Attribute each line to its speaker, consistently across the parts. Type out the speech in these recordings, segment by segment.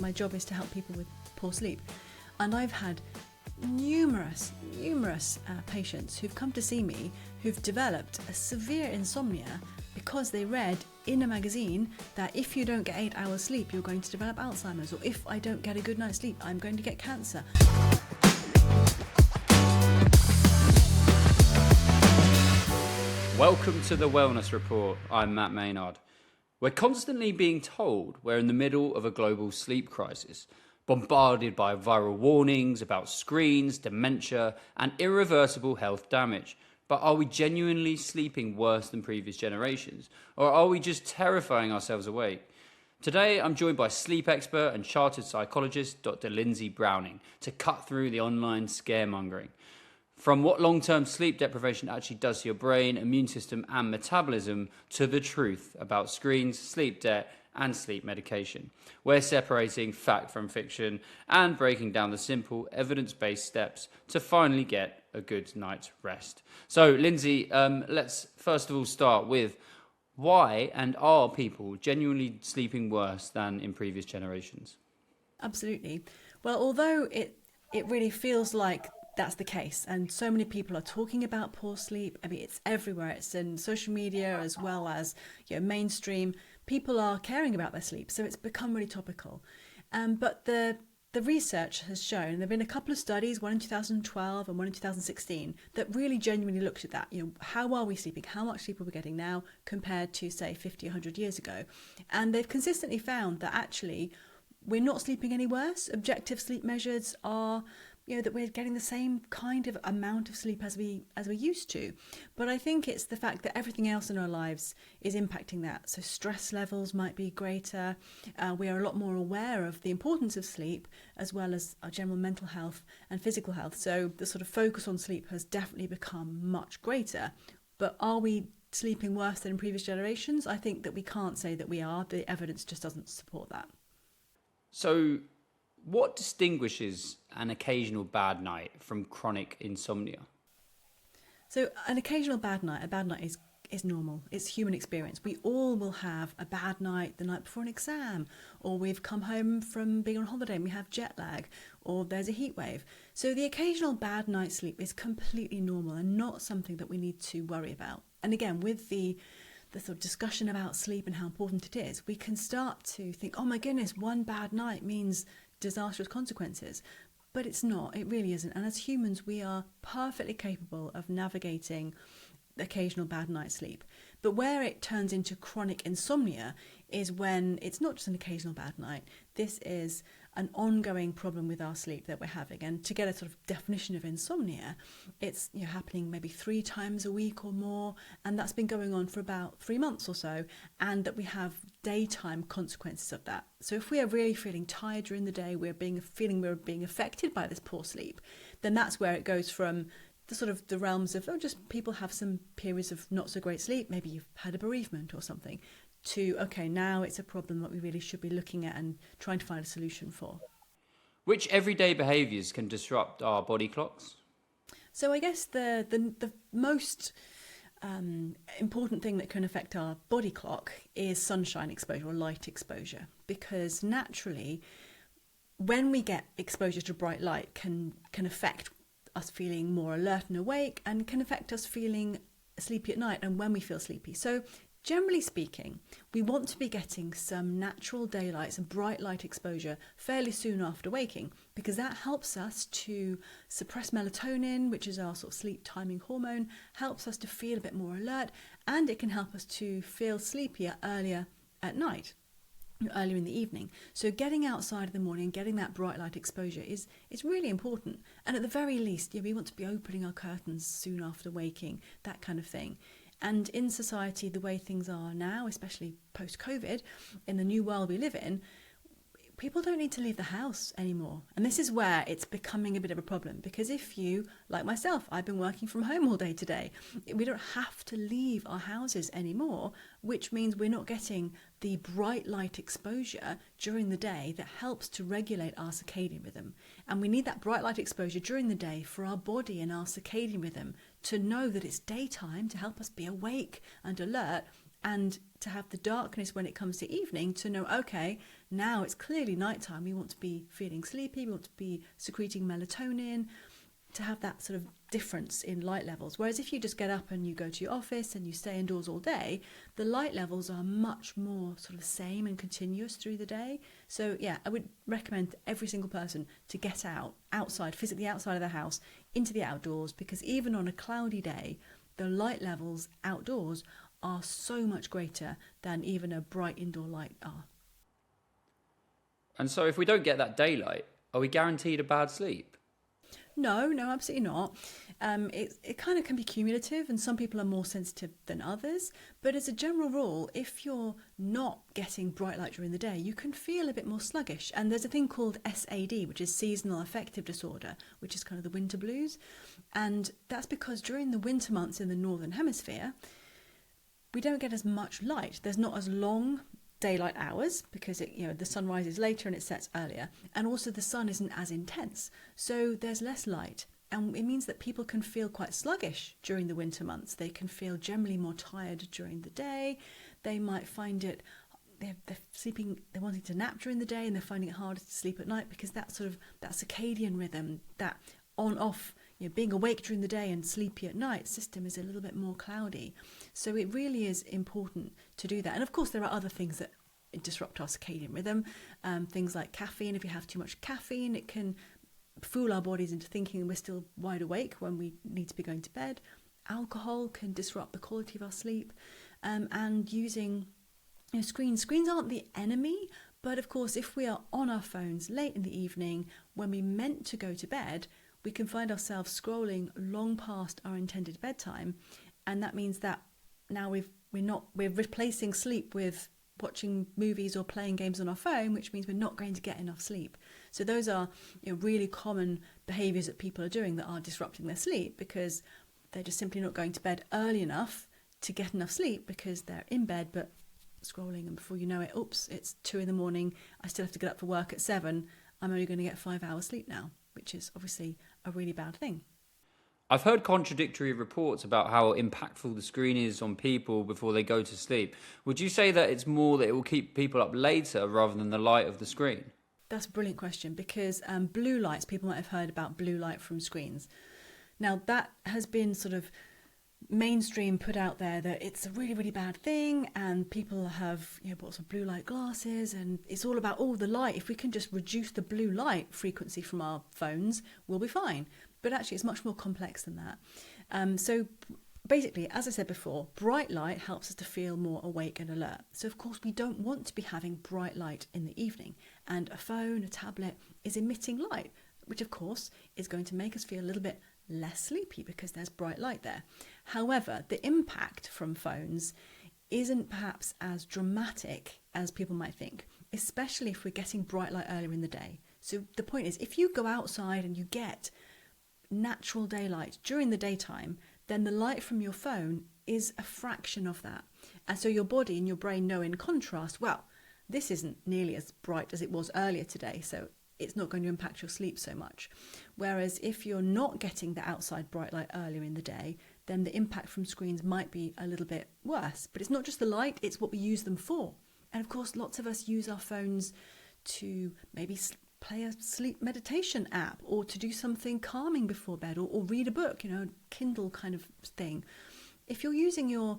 Speaker 1: my job is to help people with poor sleep. And I've had numerous patients who've come to see me who've developed a severe insomnia because they read in a magazine that if you don't get 8 hours sleep, you're going to develop Alzheimer's, or if I don't get a good night's sleep, I'm going to get cancer.
Speaker 2: Welcome to the Wellness Report. I'm Matt Maynard. We're constantly being told we're in the middle of a global sleep crisis, bombarded by viral warnings about screens, dementia, and irreversible health damage. But are we genuinely sleeping worse than previous generations? Or are we just terrifying ourselves awake? Today, I'm joined by sleep expert and chartered psychologist, Dr. Lindsay Browning, to cut through the online scaremongering. From what long-term sleep deprivation actually does to your brain, immune system, and metabolism, to the truth about screens, sleep debt, and sleep medication. We're separating fact from fiction and breaking down the simple evidence-based steps to finally get a good night's rest. So, Lindsay, let's first of all start with why and are people genuinely sleeping worse than in previous generations?
Speaker 1: Absolutely. Well, although it really feels like that's the case, and so many people are talking about poor sleep. I mean, it's everywhere. It's in social media as well as mainstream. People are caring about their sleep, so it's become really topical. But the research has shown, there have been a couple of studies, one in 2012 and one in 2016, that really genuinely looked at that. How are we sleeping? How much sleep are we getting now compared to, say, 50, 100 years ago? And they've consistently found that actually we're not sleeping any worse. Objective sleep measures are that we're getting the same kind of amount of sleep as we used to. But I think it's the fact that everything else in our lives is impacting that. So stress levels might be greater. We are a lot more aware of the importance of sleep, as well as our general mental health and physical health. So the sort of focus on sleep has definitely become much greater. But are we sleeping worse than in previous generations? I think that we can't say that we are. The evidence just doesn't support that.
Speaker 2: So, what distinguishes an occasional bad night from chronic insomnia?
Speaker 1: So an occasional bad night, is normal. It's human experience. We all will have a bad night the night before an exam, or we've come home from being on holiday and we have jet lag, or there's a heat wave. So the occasional bad night's sleep is completely normal and not something that we need to worry about. And again, with the sort of discussion about sleep and how important it is, we can start to think, oh my goodness, one bad night means disastrous consequences. But it's not, it really isn't. And as humans, we are perfectly capable of navigating the occasional bad night's sleep. But where it turns into chronic insomnia is when it's not just an occasional bad night. This is an ongoing problem with our sleep that we're having. And to get a sort of definition of insomnia, it's happening maybe 3 times a week or more, and that's been going on for about 3 months or so, and that we have daytime consequences of that. So if we are really feeling tired during the day, we're being affected by this poor sleep, then that's where it goes from the realms of, just people have some periods of not so great sleep, maybe you've had a bereavement or something, to, okay, now it's a problem that we really should be looking at and trying to find a solution for.
Speaker 2: Which everyday behaviours can disrupt our body clocks?
Speaker 1: So I guess the most important thing that can affect our body clock is sunshine exposure or light exposure, because naturally when we get exposure to bright light can affect us feeling more alert and awake, and can affect us feeling sleepy at night and when we feel sleepy. So generally speaking, we want to be getting some natural daylight, some bright light exposure fairly soon after waking, because that helps us to suppress melatonin, which is our sort of sleep timing hormone, helps us to feel a bit more alert, and it can help us to feel sleepier earlier at night, earlier in the evening. So getting outside in the morning, getting that bright light exposure is really important. And at the very least, we want to be opening our curtains soon after waking, that kind of thing. And in society, the way things are now, especially post-COVID, in the new world we live in, people don't need to leave the house anymore. And this is where it's becoming a bit of a problem, because if you, like myself, I've been working from home all day today, we don't have to leave our houses anymore, which means we're not getting the bright light exposure during the day that helps to regulate our circadian rhythm. And we need that bright light exposure during the day for our body and our circadian rhythm to know that it's daytime, to help us be awake and alert, and to have the darkness when it comes to evening to know, okay, now it's clearly nighttime. We want to be feeling sleepy. We want to be secreting melatonin, to have that sort of difference in light levels. Whereas if you just get up and you go to your office and you stay indoors all day, the light levels are much more sort of same and continuous through the day. So yeah, I would recommend every single person to get outside, physically outside of the house, into the outdoors, because even on a cloudy day, the light levels outdoors are so much greater than even a bright indoor light are.
Speaker 2: And so if we don't get that daylight, are we guaranteed a bad sleep?
Speaker 1: No, absolutely not. It kind of can be cumulative, and some people are more sensitive than others. But as a general rule, if you're not getting bright light during the day, you can feel a bit more sluggish. And there's a thing called SAD, which is seasonal affective disorder, which is kind of the winter blues. And that's because during the winter months in the northern hemisphere, we don't get as much light. There's not as long daylight hours because the sun rises later and it sets earlier, and also the sun isn't as intense, so there's less light, and it means that people can feel quite sluggish during the winter months. They can feel generally more tired during the day. They might find it they're wanting to nap during the day, and they're finding it harder to sleep at night because that circadian rhythm, that on off, being awake during the day and sleepy at night system is a little bit more cloudy. So it really is important to do that. And of course, there are other things that disrupt our circadian rhythm. Things like caffeine. If we have too much caffeine, it can fool our bodies into thinking we're still wide awake when we need to be going to bed. Alcohol can disrupt the quality of our sleep. And using screens. Screens aren't the enemy, but of course, if we are on our phones late in the evening when we meant to go to bed, we can find ourselves scrolling long past our intended bedtime, and that means that now we're replacing sleep with watching movies or playing games on our phone, which means we're not going to get enough sleep. So those are really common behaviours that people are doing that are disrupting their sleep, because they're just simply not going to bed early enough to get enough sleep because they're in bed but scrolling, and before you know it, oops, it's 2 a.m. I still have to get up for work at 7. I'm only going to get 5 hours sleep now, which is obviously a really bad thing.
Speaker 2: I've heard contradictory reports about how impactful the screen is on people before they go to sleep. Would you say that it's more that it will keep people up later rather than the light of the screen?
Speaker 1: That's a brilliant question, because blue lights, people might have heard about blue light from screens. Now, that has been sort of mainstream put out there that it's a really, really bad thing, and people have bought some blue light glasses, and it's all about the light. If we can just reduce the blue light frequency from our phones, we'll be fine. But actually it's much more complex than that. So basically, as I said before, bright light helps us to feel more awake and alert. So of course we don't want to be having bright light in the evening, and a phone, a tablet is emitting light, which of course is going to make us feel a little bit less sleepy because there's bright light there. However, the impact from phones isn't perhaps as dramatic as people might think, especially if we're getting bright light earlier in the day. So the point is, if you go outside and you get natural daylight during the daytime, then the light from your phone is a fraction of that. And so your body and your brain know, in contrast, well, this isn't nearly as bright as it was earlier today, so it's not going to impact your sleep so much. Whereas if you're not getting the outside bright light earlier in the day, then the impact from screens might be a little bit worse. But it's not just the light, it's what we use them for. And of course, lots of us use our phones to maybe play a sleep meditation app, or to do something calming before bed, or read a book, Kindle kind of thing. If you're using your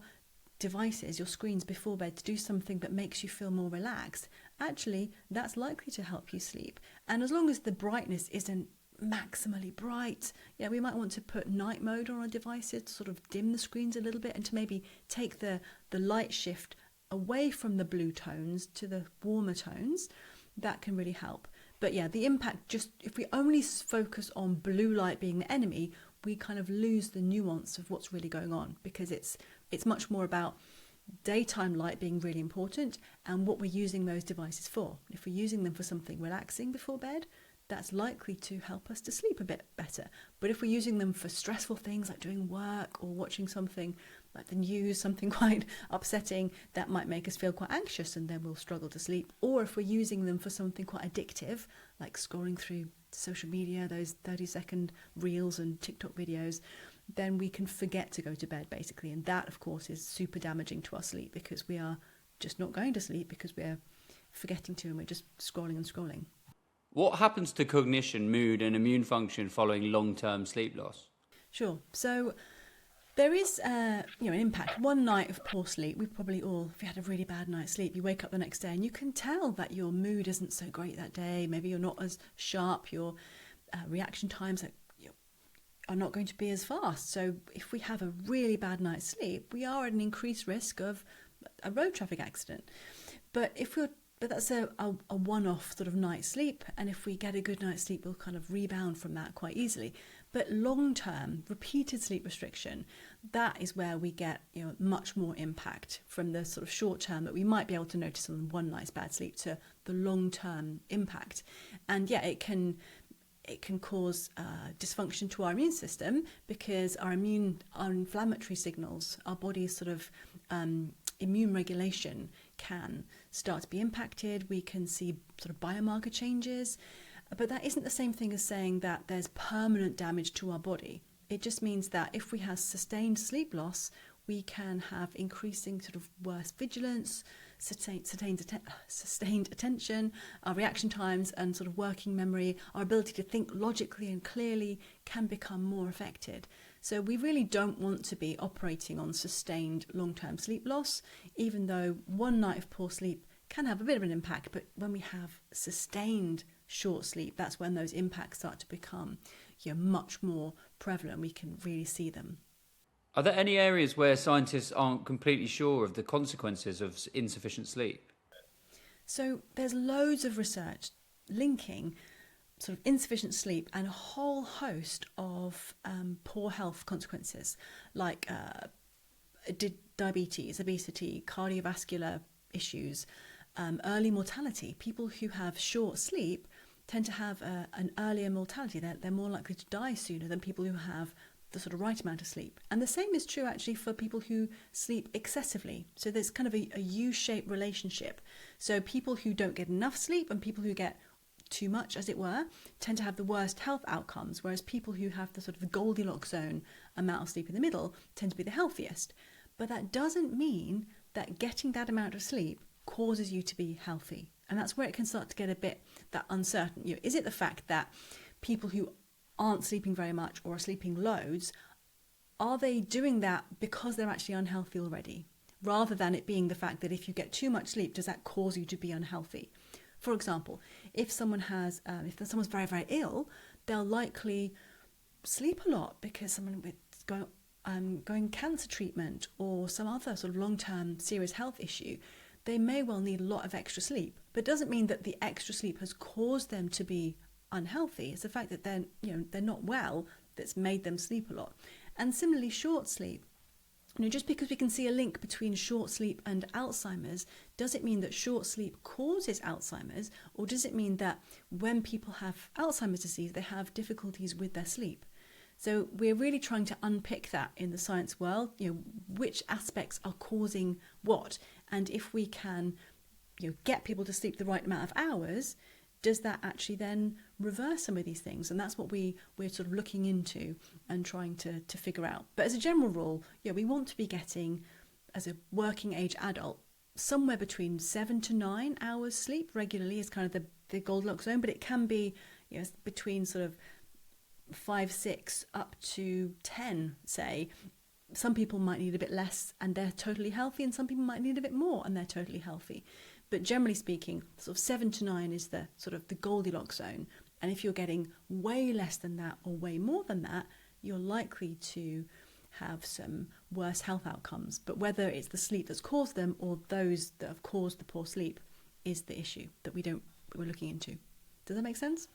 Speaker 1: devices, your screens before bed to do something that makes you feel more relaxed, actually that's likely to help you sleep. And as long as the brightness isn't maximally bright, we might want to put night mode on our devices to sort of dim the screens a little bit, and to maybe take the light shift away from the blue tones to the warmer tones. That can really help. But the impact, just if we only focus on blue light being the enemy, we kind of lose the nuance of what's really going on, because it's much more about daytime light being really important and what we're using those devices for. If we're using them for something relaxing before bed, that's likely to help us to sleep a bit better. But if we're using them for stressful things like doing work or watching something like the news, something quite upsetting, that might make us feel quite anxious, and then we'll struggle to sleep. Or if we're using them for something quite addictive, like scrolling through social media, those 30-second reels and TikTok videos, then we can forget to go to bed, basically. And that, of course, is super damaging to our sleep, because we are just not going to sleep because we're forgetting to, and we're just scrolling and scrolling.
Speaker 2: What happens to cognition, mood, and immune function following long-term sleep loss?
Speaker 1: Sure. So there is, an impact. One night of poor sleep, we probably all, if you had a really bad night's sleep, you wake up the next day and you can tell that your mood isn't so great that day. Maybe you're not as sharp. Your reaction times are not going to be as fast. So if we have a really bad night's sleep, we are at an increased risk of a road traffic accident. But that's a one-off sort of night's sleep, and if we get a good night's sleep, we'll kind of rebound from that quite easily. But long-term, repeated sleep restriction, that is where we get much more impact from the sort of short-term that we might be able to notice on one night's bad sleep to the long-term impact. And yeah, it can cause dysfunction to our immune system, because our inflammatory signals, our body's sort of immune regulation can start to be impacted. We can see sort of biomarker changes, but that isn't the same thing as saying that there's permanent damage to our body. It just means that if we have sustained sleep loss, we can have increasing sort of worse vigilance, sustained attention, our reaction times and sort of working memory, our ability to think logically and clearly can become more affected. So we really don't want to be operating on sustained long-term sleep loss, even though one night of poor sleep can have a bit of an impact. But when we have sustained short sleep, that's when those impacts start to become much more prevalent. We can really see them.
Speaker 2: Are there any areas where scientists aren't completely sure of the consequences of insufficient sleep?
Speaker 1: So there's loads of research linking sort of insufficient sleep and a whole host of poor health consequences, like diabetes, obesity, cardiovascular issues, early mortality. People who have short sleep tend to have an earlier mortality. They're more likely to die sooner than people who have the sort of right amount of sleep. And the same is true actually for people who sleep excessively. So there's kind of a U-shaped relationship. So people who don't get enough sleep and people who get too much, as it were, tend to have the worst health outcomes, whereas people who have the sort of the Goldilocks zone amount of sleep in the middle tend to be the healthiest. But that doesn't mean that getting that amount of sleep causes you to be healthy. And that's where it can start to get a bit that uncertain. Is it the fact that people who aren't sleeping very much or are sleeping loads, are they doing that because they're actually unhealthy already? Rather than it being the fact that if you get too much sleep, does that cause you to be unhealthy? For example, if someone's very, very ill, they'll likely sleep a lot because someone with going cancer treatment or some other sort of long-term serious health issue, they may well need a lot of extra sleep. But it doesn't mean that the extra sleep has caused them to be unhealthy. It's the fact that they're not well that's made them sleep a lot. And similarly, short sleep. Just because we can see a link between short sleep and Alzheimer's, does it mean that short sleep causes Alzheimer's, or does it mean that when people have Alzheimer's disease, they have difficulties with their sleep? So we're really trying to unpick that in the science world, which aspects are causing what, and if we can get people to sleep the right amount of hours, does that actually then reverse some of these things? And that's what we're sort of looking into and trying to figure out. But as a general rule, we want to be getting, as a working age adult, somewhere between 7 to 9 hours sleep regularly is kind of the Goldilocks zone, but it can be between sort of 5, 6 up to 10, say. Some people might need a bit less and they're totally healthy, and some people might need a bit more and they're totally healthy. But generally speaking, sort of 7 to 9 is the sort of the Goldilocks zone. And if you're getting way less than that or way more than that, you're likely to have some worse health outcomes. But whether it's the sleep that's caused them or those that have caused the poor sleep is the issue that we're looking into. Does that make sense?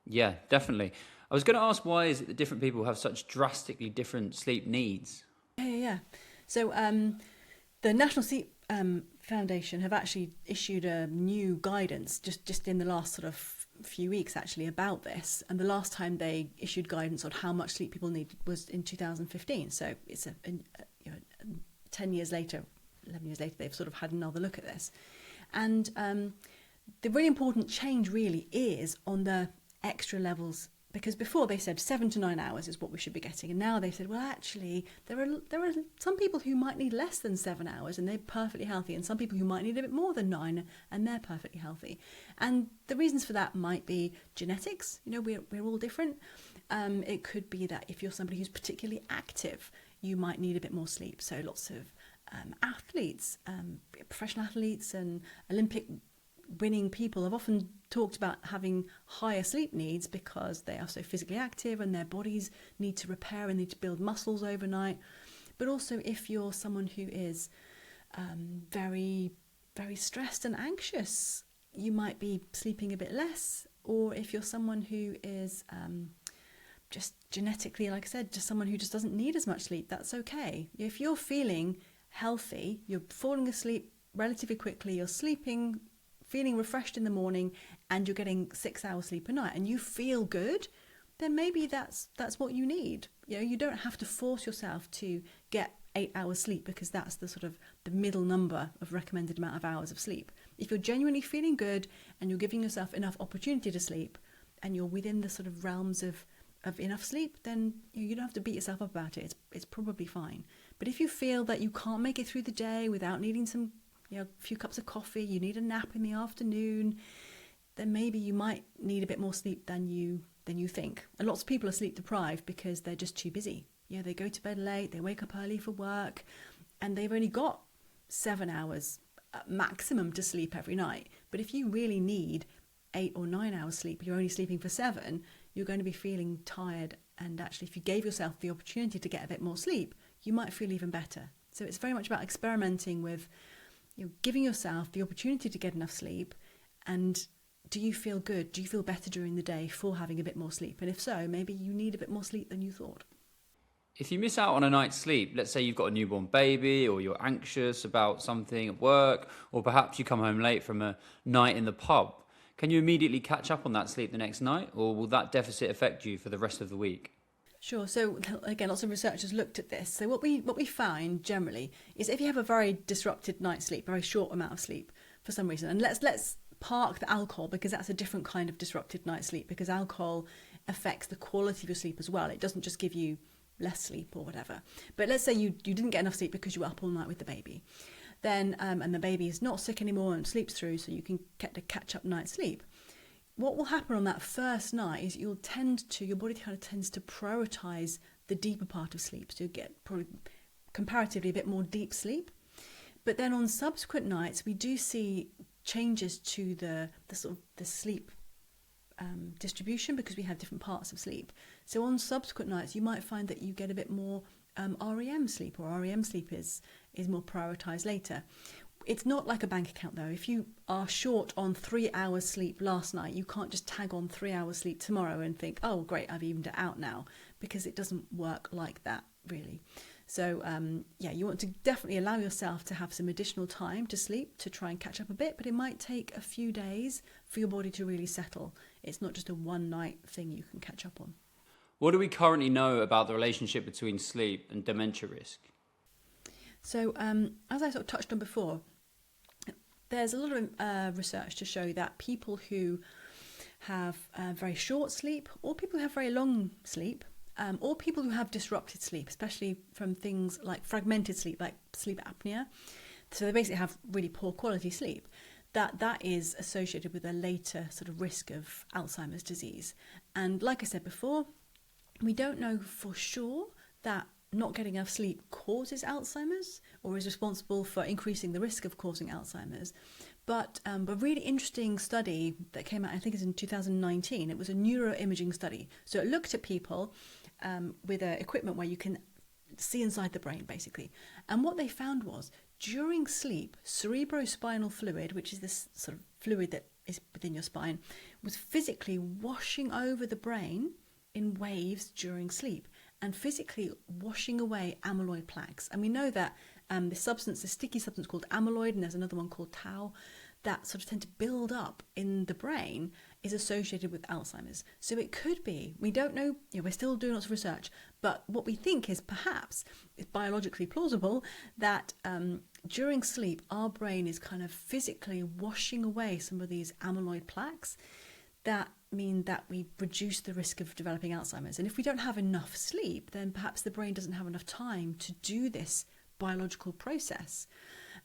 Speaker 2: Yeah, definitely. I was going to ask, why is it that different people have such drastically different sleep needs?
Speaker 1: Yeah. So the National Sleep Foundation have actually issued a new guidance just in the last sort of few weeks actually about this, and the last time they issued guidance on how much sleep people need was in 2015. So it's 10 years later, 11 years later, they've sort of had another look at this, and the really important change really is on the extra levels Because before they said 7 to 9 hours is what we should be getting, and now they've said, well, actually, there are some people who might need less than 7 hours and they're perfectly healthy, and some people who might need a bit more than 9 and they're perfectly healthy. And the reasons for that might be genetics. We're all different. It could be that if you're somebody who's particularly active, you might need a bit more sleep. So lots of athletes, professional athletes and Olympic winning people have often talked about having higher sleep needs because they are so physically active and their bodies need to repair and need to build muscles overnight. But also if you're someone who is very, very stressed and anxious, you might be sleeping a bit less. Or if you're someone who is just genetically, like I said, just someone who just doesn't need as much sleep, that's okay. If you're feeling healthy, you're falling asleep relatively quickly, you're sleeping, feeling refreshed in the morning, and you're getting 6 hours sleep a night, and you feel good, then maybe that's what you need. You don't have to force yourself to get 8 hours sleep because that's the sort of the middle number of recommended amount of hours of sleep. If you're genuinely feeling good and you're giving yourself enough opportunity to sleep, and you're within the sort of realms of enough sleep, then you don't have to beat yourself up about it. It's probably fine. But if you feel that you can't make it through the day without needing some a few cups of coffee, you need a nap in the afternoon, then maybe you might need a bit more sleep than you think. And lots of people are sleep deprived because they're just too busy. They go to bed late, they wake up early for work, and they've only got 7 hours maximum to sleep every night. But if you really need 8 or 9 hours sleep, you're only sleeping for 7, you're going to be feeling tired. And actually, if you gave yourself the opportunity to get a bit more sleep, you might feel even better. So it's very much about experimenting with giving yourself the opportunity to get enough sleep, and do you feel good? Do you feel better during the day for having a bit more sleep? And if so, maybe you need a bit more sleep than you thought.
Speaker 2: If you miss out on a night's sleep, let's say you've got a newborn baby, or you're anxious about something at work, or perhaps you come home late from a night in the pub, can you immediately catch up on that sleep the next night, or will that deficit affect you for the rest of the week?
Speaker 1: Sure. So again, lots of researchers looked at this. So what we find generally is if you have a very disrupted night's sleep, a very short amount of sleep for some reason, and let's park the alcohol because that's a different kind of disrupted night's sleep, because alcohol affects the quality of your sleep as well. It doesn't just give you less sleep or whatever. But let's say you didn't get enough sleep because you were up all night with the baby, then and the baby is not sick anymore and sleeps through, so you can get a catch up night's sleep. What will happen on that first night is your body kind of tends to prioritize the deeper part of sleep, so you get probably comparatively a bit more deep sleep. But then on subsequent nights, we do see changes to the sort of the sleep distribution, because we have different parts of sleep. So on subsequent nights, you might find that you get a bit more REM sleep, or REM sleep is more prioritized later. It's not like a bank account though. If you are short on 3 hours sleep last night, you can't just tag on 3 hours sleep tomorrow and think, oh great, I've evened it out now, because it doesn't work like that really. So you want to definitely allow yourself to have some additional time to sleep to try and catch up a bit, but it might take a few days for your body to really settle. It's not just a one night thing you can catch up on.
Speaker 2: What do we currently know about the relationship between sleep and dementia risk?
Speaker 1: So as I sort of touched on before, there's a lot of research to show that people who have very short sleep, or people who have very long sleep, or people who have disrupted sleep, especially from things like fragmented sleep, like sleep apnea, so they basically have really poor quality sleep, that is associated with a later sort of risk of Alzheimer's disease. And like I said before, we don't know for sure that not getting enough sleep causes Alzheimer's or is responsible for increasing the risk of causing Alzheimer's. But a really interesting study that came out, I think it's in 2019, it was a neuroimaging study. So it looked at people with equipment where you can see inside the brain, basically. And what they found was, during sleep, cerebrospinal fluid, which is this sort of fluid that is within your spine, was physically washing over the brain in waves during sleep, and physically washing away amyloid plaques. And we know that this sticky substance called amyloid, and there's another one called tau, that sort of tend to build up in the brain, is associated with Alzheimer's. So it could be, we don't know, we're still doing lots of research, but what we think is perhaps it's biologically plausible that during sleep, our brain is kind of physically washing away some of these amyloid plaques that mean that we reduce the risk of developing Alzheimer's. And if we don't have enough sleep, then perhaps the brain doesn't have enough time to do this biological process.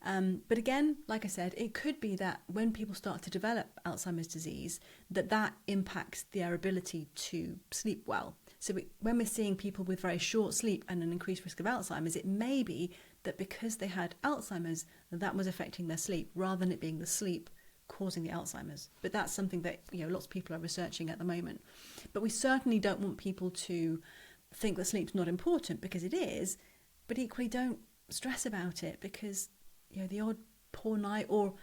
Speaker 1: But again, like I said, it could be that when people start to develop Alzheimer's disease, that impacts their ability to sleep well. So when we're seeing people with very short sleep and an increased risk of Alzheimer's, it may be that because they had Alzheimer's, that was affecting their sleep rather than it being the sleep causing the Alzheimer's. But that's something that lots of people are researching at the moment. But we certainly don't want people to think that sleep's not important, because it is, but equally don't stress about it, because the odd poor night or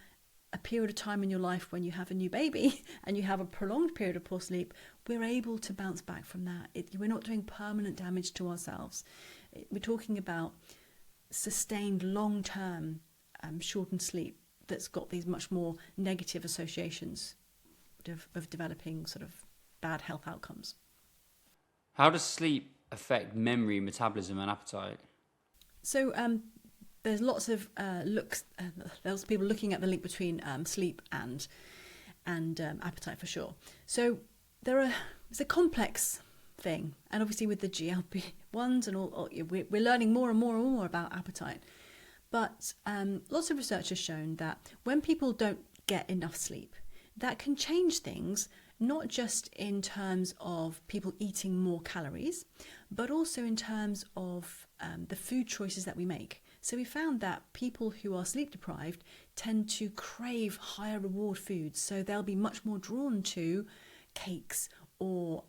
Speaker 1: a period of time in your life when you have a new baby and you have a prolonged period of poor sleep, we're able to bounce back from that. We're not doing permanent damage to ourselves. We're talking about sustained long-term shortened sleep that's got these much more negative associations of developing sort of bad health outcomes.
Speaker 2: How does sleep affect memory, metabolism and appetite?
Speaker 1: So there's lots of there's people looking at the link between sleep and appetite for sure. So it's a complex thing, and obviously with the GLP-1s and all we're learning more and more and more about appetite. But lots of research has shown that when people don't get enough sleep, that can change things, not just in terms of people eating more calories, but also in terms of the food choices that we make. So we found that people who are sleep deprived tend to crave higher reward foods. So they'll be much more drawn to cakes or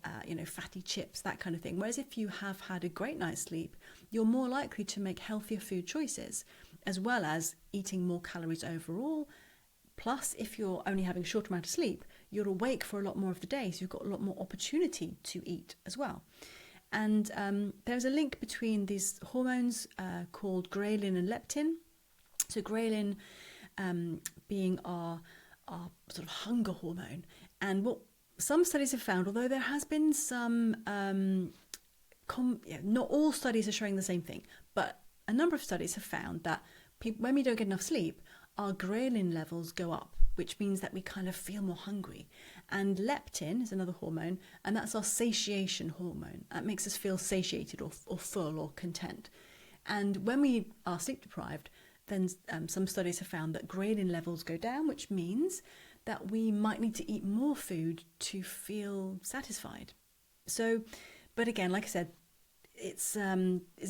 Speaker 1: fatty chips, that kind of thing. Whereas if you have had a great night's sleep, you're more likely to make healthier food choices, as well as eating more calories overall. Plus, if you're only having a short amount of sleep, you're awake for a lot more of the day, so you've got a lot more opportunity to eat as well. And there's a link between these hormones called ghrelin and leptin. So ghrelin being our sort of hunger hormone. And what some studies have found, although there has been some, not all studies are showing the same thing, but a number of studies have found that when we don't get enough sleep, our ghrelin levels go up, which means that we kind of feel more hungry. And leptin is another hormone, and that's our satiation hormone. That makes us feel satiated or full or content. And when we are sleep deprived, then some studies have found that ghrelin levels go down, which means that we might need to eat more food to feel satisfied. So, but again, like I said, it's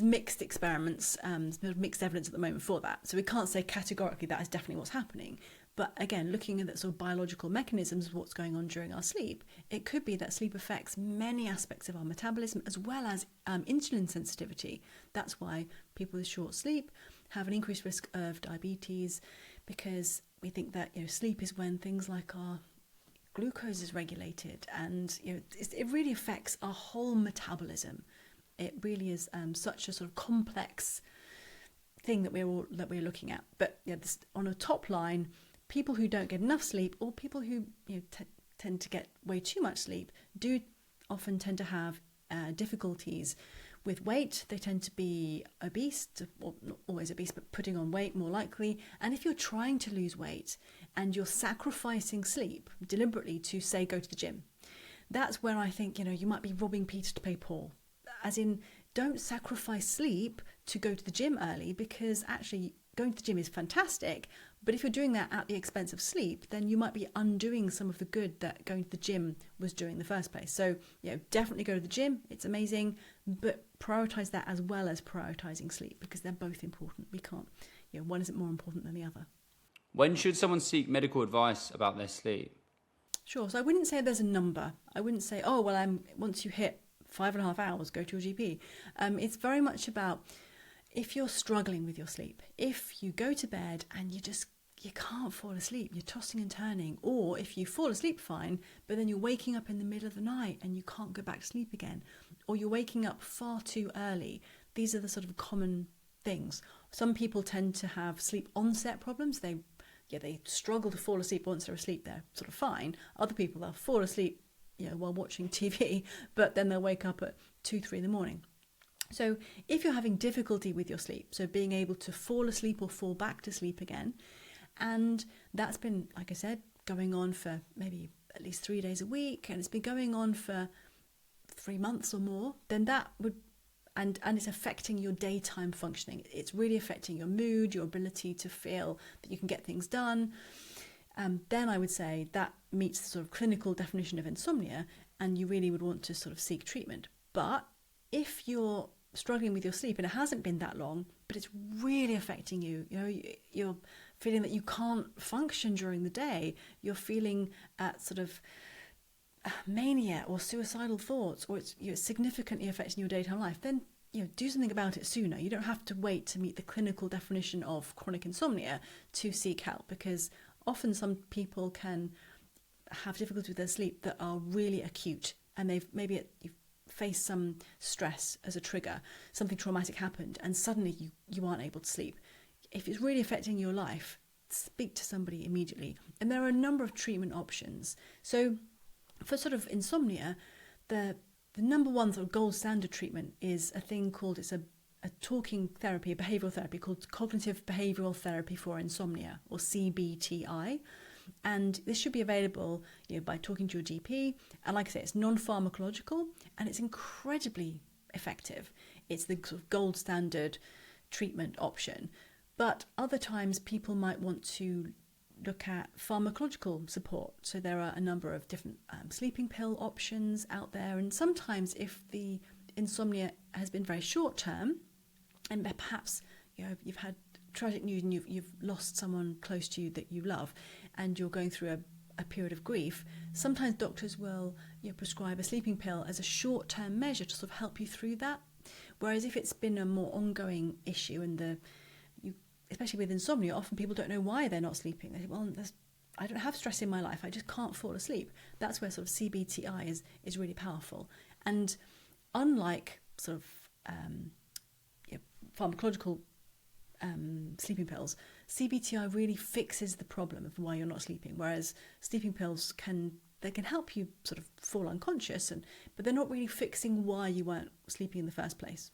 Speaker 1: mixed experiments, mixed evidence at the moment for that. So we can't say categorically that is definitely what's happening. But again, looking at the sort of biological mechanisms of what's going on during our sleep, it could be that sleep affects many aspects of our metabolism, as well as insulin sensitivity. That's why people with short sleep have an increased risk of diabetes, because we think that sleep is when things like our glucose is regulated, and it really affects our whole metabolism. It really is such a sort of complex thing that we're looking at. But this, on a top line, people who don't get enough sleep, or people who tend to get way too much sleep, do often tend to have difficulties with weight. They tend to be obese, or not always obese, but putting on weight more likely. And if you're trying to lose weight and you're sacrificing sleep deliberately to, say, go to the gym, that's where I think you might be robbing Peter to pay Paul. As in, don't sacrifice sleep to go to the gym early, because actually going to the gym is fantastic, but if you're doing that at the expense of sleep, then you might be undoing some of the good that going to the gym was doing in the first place. So definitely go to the gym, it's amazing, but prioritize that as well as prioritizing sleep, because they're both important. We can't, one isn't more important than the other.
Speaker 2: When should someone seek medical advice about their sleep?
Speaker 1: Sure, so I wouldn't say there's a number. I wouldn't say, once you hit 5.5 hours, go to your GP. It's very much about, if you're struggling with your sleep, if you go to bed and you can't fall asleep, you're tossing and turning, or if you fall asleep fine, but then you're waking up in the middle of the night and you can't go back to sleep again, or you're waking up far too early. These are the sort of common things. Some people tend to have sleep onset problems. They struggle to fall asleep. Once they're asleep, they're sort of fine. Other people, they'll fall asleep while watching TV, but then they'll wake up at 2-3 in the morning. So if you're having difficulty with your sleep, so being able to fall asleep or fall back to sleep again, and that's been, like I said, going on for maybe at least 3 days a week, and it's been going on for 3 months or more, then that would, and it's affecting your daytime functioning. It's really affecting your mood, your ability to feel that you can get things done. Then I would say that meets the sort of clinical definition of insomnia, and you really would want to sort of seek treatment. But if you're struggling with your sleep and it hasn't been that long, but it's really affecting you, you're feeling that you can't function during the day, you're feeling sort of mania or suicidal thoughts, or it's significantly affecting your daytime life, then do something about it sooner. You don't have to wait to meet the clinical definition of chronic insomnia to seek help, because often some people can have difficulties with their sleep that are really acute, and you've faced some stress as a trigger, something traumatic happened, and suddenly you aren't able to sleep. If it's really affecting your life, speak to somebody immediately. And there are a number of treatment options. So for sort of insomnia, the number one sort of gold standard treatment is a thing called, it's a talking therapy, a behavioural therapy called cognitive behavioural therapy for insomnia, or CBTI. And this should be available by talking to your GP. And like I say, it's non-pharmacological and it's incredibly effective. It's the sort of gold standard treatment option. But other times people might want to look at pharmacological support. So there are a number of different sleeping pill options out there. And sometimes if the insomnia has been very short term, and perhaps you've had tragic news and you've lost someone close to you that you love, and you're going through a period of grief, sometimes doctors will prescribe a sleeping pill as a short-term measure to sort of help you through that. Whereas if it's been a more ongoing issue, and especially with insomnia, often people don't know why they're not sleeping. They say, well, I don't have stress in my life, I just can't fall asleep. That's where sort of CBTI is really powerful. And unlike sort of pharmacological sleeping pills, CBTI really fixes the problem of why you're not sleeping, whereas sleeping pills can help you sort of fall unconscious, but they're not really fixing why you weren't sleeping in the first place.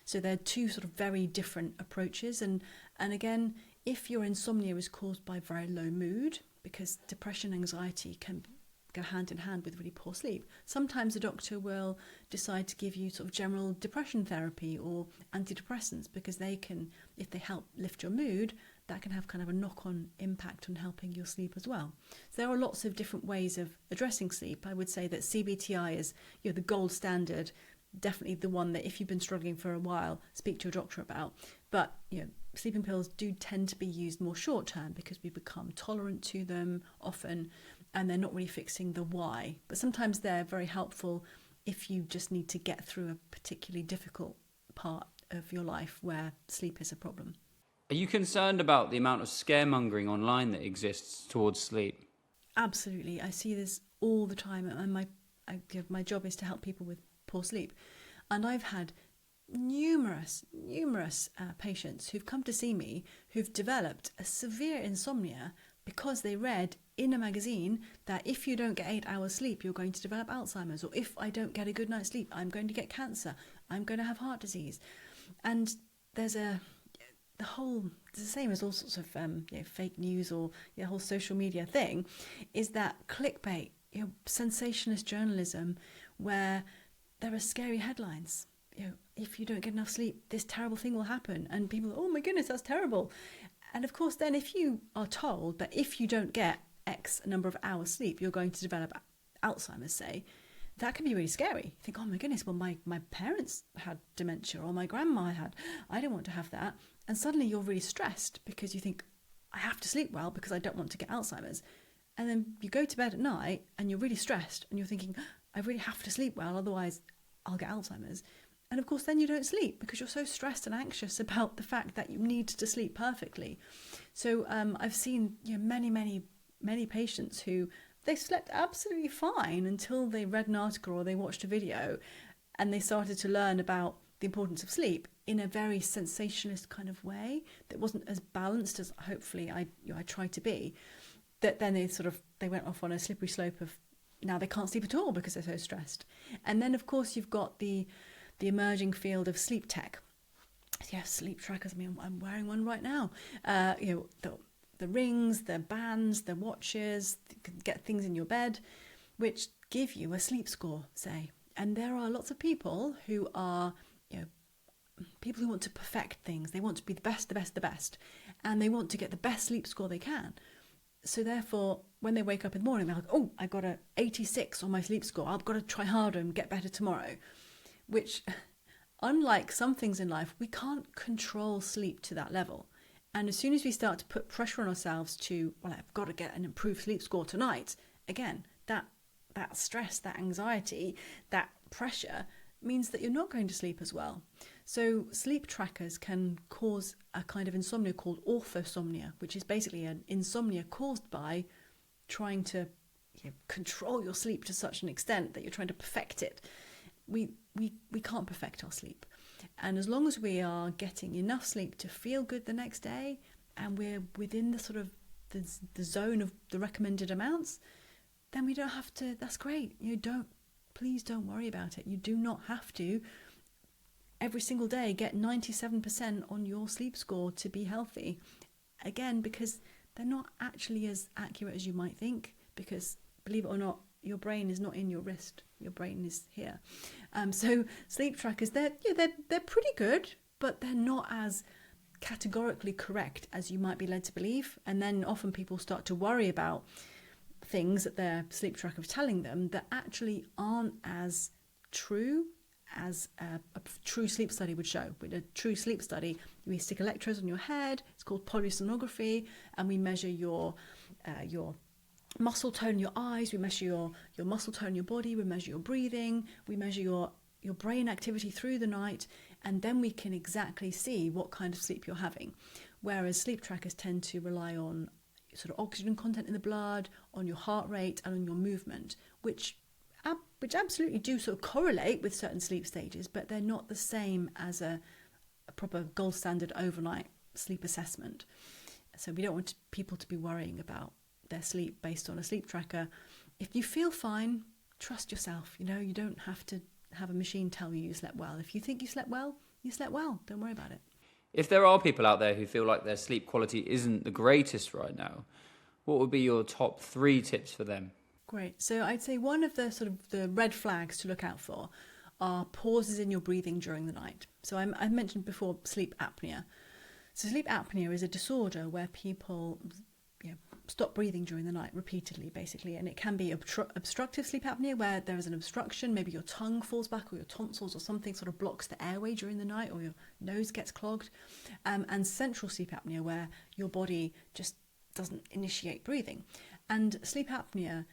Speaker 1: So they're two sort of very different approaches. And again, if your insomnia is caused by very low mood, because depression and anxiety can go hand in hand with really poor sleep, sometimes a doctor will decide to give you sort of general depression therapy or antidepressants, because they can, if they help lift your mood, that can have kind of a knock-on impact on helping your sleep as well. So there are lots of different ways of addressing sleep. I would say that CBTI is the gold standard, definitely the one that if you've been struggling for a while, speak to your doctor about. But sleeping pills do tend to be used more short term because we become tolerant to them often, and they're not really fixing the why. But sometimes they're very helpful if you just need to get through a particularly difficult part of your life where sleep is a problem.
Speaker 2: Are you concerned about the amount of scaremongering online that exists towards sleep?
Speaker 1: Absolutely. I see this all the time, and my job is to help people with poor sleep. And I've had numerous patients who've come to see me who've developed a severe insomnia because they read in a magazine that if you don't get 8 hours sleep, you're going to develop Alzheimer's, or if I don't get a good night's sleep, I'm going to get cancer, I'm going to have heart disease. And there's the same as all sorts of fake news, or the whole social media thing, is that clickbait, sensationalist journalism, where there are scary headlines. If you don't get enough sleep, this terrible thing will happen, and people, oh my goodness, that's terrible. And of course, then if you are told that if you don't get X number of hours sleep, you're going to develop Alzheimer's, say, that can be really scary. You think, oh my goodness, well, my parents had dementia, or my grandma had, I don't want to have that. And suddenly you're really stressed because you think, I have to sleep well because I don't want to get Alzheimer's. And then you go to bed at night and you're really stressed and you're thinking, I really have to sleep well, otherwise I'll get Alzheimer's. And of course, then you don't sleep because you're so stressed and anxious about the fact that you need to sleep perfectly. So I've seen many patients who they slept absolutely fine until they read an article or they watched a video, and they started to learn about the importance of sleep in a very sensationalist kind of way that wasn't as balanced as hopefully I try to be. That then they went off on a slippery slope of now they can't sleep at all because they're so stressed. And then of course you've got the emerging field of sleep tech. Yes, sleep trackers. I mean, I'm wearing one right now. The rings, the bands, the watches, you can get things in your bed. which give you a sleep score, say. And there are lots of people who are, people who want to perfect things. They want to be the best, the best, the best. And they want to get the best sleep score they can. So therefore, when they wake up in the morning, they're like, oh, I got a 86 on my sleep score. I've got to try harder and get better tomorrow. Which, unlike some things in life, we can't control sleep to that level. And as soon as we start to put pressure on ourselves to, well, I've got to get an improved sleep score tonight, again, that stress, that anxiety, that pressure means that you're not going to sleep as well. So sleep trackers can cause a kind of insomnia called orthosomnia, which is basically an insomnia caused by trying to control your sleep to such an extent that you're trying to perfect it. We can't perfect our sleep. And as long as we are getting enough sleep to feel good the next day, and we're within the sort of the zone of the recommended amounts, then we don't have to. That's great. Please don't worry about it. You do not have to every single day get 97% on your sleep score to be healthy. Again, because they're not actually as accurate as you might think, because believe it or not, your brain is not in your wrist. Your brain is here. So sleep trackers, they're pretty good, but they're not as categorically correct as you might be led to believe. And then often people start to worry about things that their sleep tracker is telling them that actually aren't as true as a true sleep study would show. With a true sleep study, we stick electrodes on your head. It's called polysomnography, and we measure your muscle tone in your eyes. We measure your muscle tone in your body. We measure your breathing. We measure your brain activity through the night, and then we can exactly see what kind of sleep you're having. Whereas sleep trackers tend to rely on sort of oxygen content in the blood, on your heart rate, and on your movement, which absolutely do sort of correlate with certain sleep stages, but they're not the same as a proper gold standard overnight sleep assessment. So we don't want people to be worrying about their sleep based on a sleep tracker. If you feel fine, trust yourself. You don't have to have a machine tell you slept well. If you think you slept well, you slept well. Don't worry about it.
Speaker 2: If there are people out there who feel like their sleep quality isn't the greatest right now, what would be your top 3 tips for them?
Speaker 1: Great. So I'd say one of the sort of the red flags to look out for are pauses in your breathing during the night. So I mentioned before sleep apnea. So sleep apnea is a disorder where people stop breathing during the night repeatedly, basically. And it can be obstructive sleep apnea, where there is an obstruction, maybe your tongue falls back or your tonsils or something sort of blocks the airway during the night, or your nose gets clogged. And central sleep apnea, where your body just doesn't initiate breathing. And sleep apnea,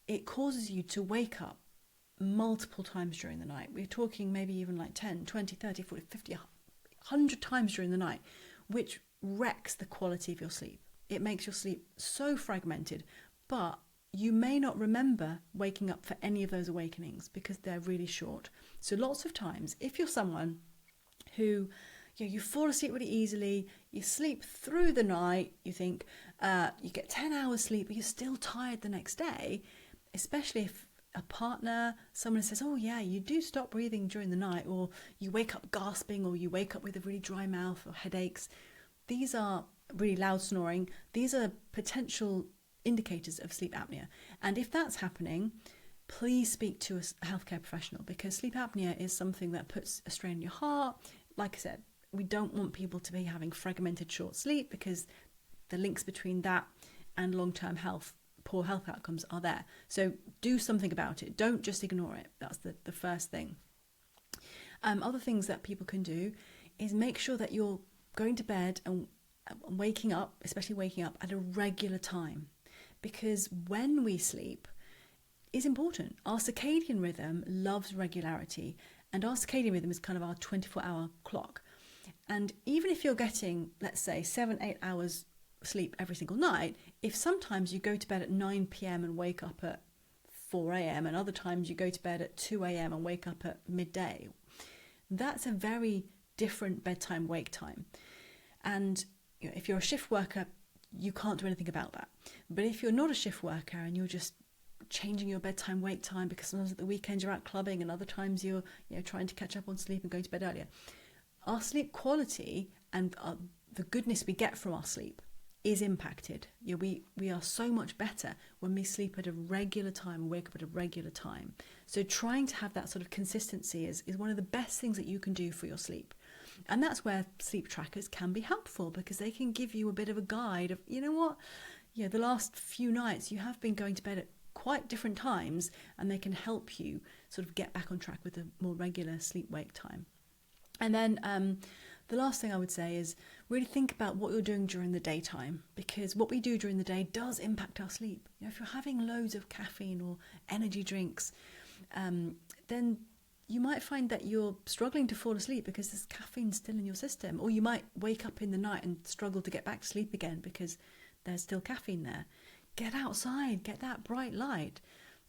Speaker 1: it causes you to wake up multiple times during the night. We're talking maybe even like 10, 20, 30, 40, 50, 100 times during the night, which wrecks the quality of your sleep. It makes your sleep so fragmented, but you may not remember waking up for any of those awakenings because they're really short. So lots of times, if you're someone who, you fall asleep really easily, you sleep through the night, you think you get 10 hours sleep, but you're still tired the next day, especially if a partner, someone says, oh yeah, you do stop breathing during the night, or you wake up gasping, or you wake up with a really dry mouth or headaches. These are really loud snoring. These are potential indicators of sleep apnea. And if that's happening, please speak to a healthcare professional, because sleep apnea is something that puts a strain on your heart. Like I said, we don't want people to be having fragmented short sleep, because the links between that and long-term health, poor health outcomes are there. So do something about it. Don't just ignore it. That's the first thing. Other things that people can do is make sure that you're going to bed and waking up, especially waking up at a regular time, because when we sleep is important. Our circadian rhythm loves regularity, and our circadian rhythm is kind of our 24-hour clock. And even if you're getting, let's say, 7-8 hours sleep every single night, if sometimes you go to bed at 9 p.m. and wake up at 4 a.m. and other times you go to bed at 2 a.m. and wake up at midday, that's a very different bedtime wake time. And if you're a shift worker, you can't do anything about that. But if you're not a shift worker and you're just changing your bedtime wake time, because sometimes at the weekends you're out clubbing and other times you're trying to catch up on sleep and going to bed earlier, our sleep quality and the goodness we get from our sleep is impacted. We are so much better when we sleep at a regular time, wake up at a regular time. So trying to have that sort of consistency is one of the best things that you can do for your sleep. And that's where sleep trackers can be helpful, because they can give you a bit of a guide of, you know what, the last few nights you have been going to bed at quite different times, and they can help you sort of get back on track with a more regular sleep-wake time. And then the last thing I would say is really think about what you're doing during the daytime, because what we do during the day does impact our sleep. If you're having loads of caffeine or energy drinks, then you might find that you're struggling to fall asleep because there's caffeine still in your system, or you might wake up in the night and struggle to get back to sleep again because there's still caffeine there. Get outside, get that bright light.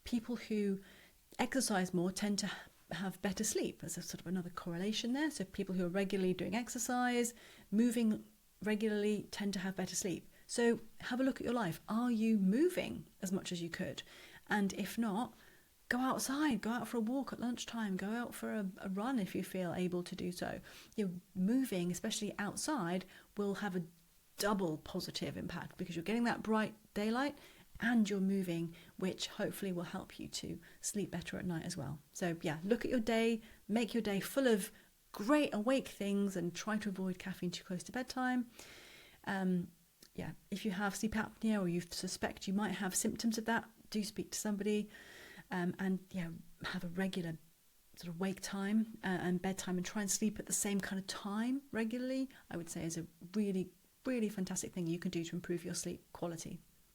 Speaker 1: People who exercise more tend to have better sleep. There's a sort of another correlation there. So people who are regularly doing exercise, moving regularly, tend to have better sleep. So have a look at your life. Are you moving as much as you could? And if not, go outside, go out for a walk at lunchtime, go out for a run if you feel able to do so. Moving, especially outside, will have a double positive impact, because you're getting that bright daylight and you're moving, which hopefully will help you to sleep better at night as well. So look at your day, make your day full of great awake things, and try to avoid caffeine too close to bedtime. If you have sleep apnea, or you suspect you might have symptoms of that, do speak to somebody, and have a regular sort of wake time and bedtime, and try and sleep at the same kind of time regularly, I would say is a really, really fantastic thing you can do to improve your sleep quality.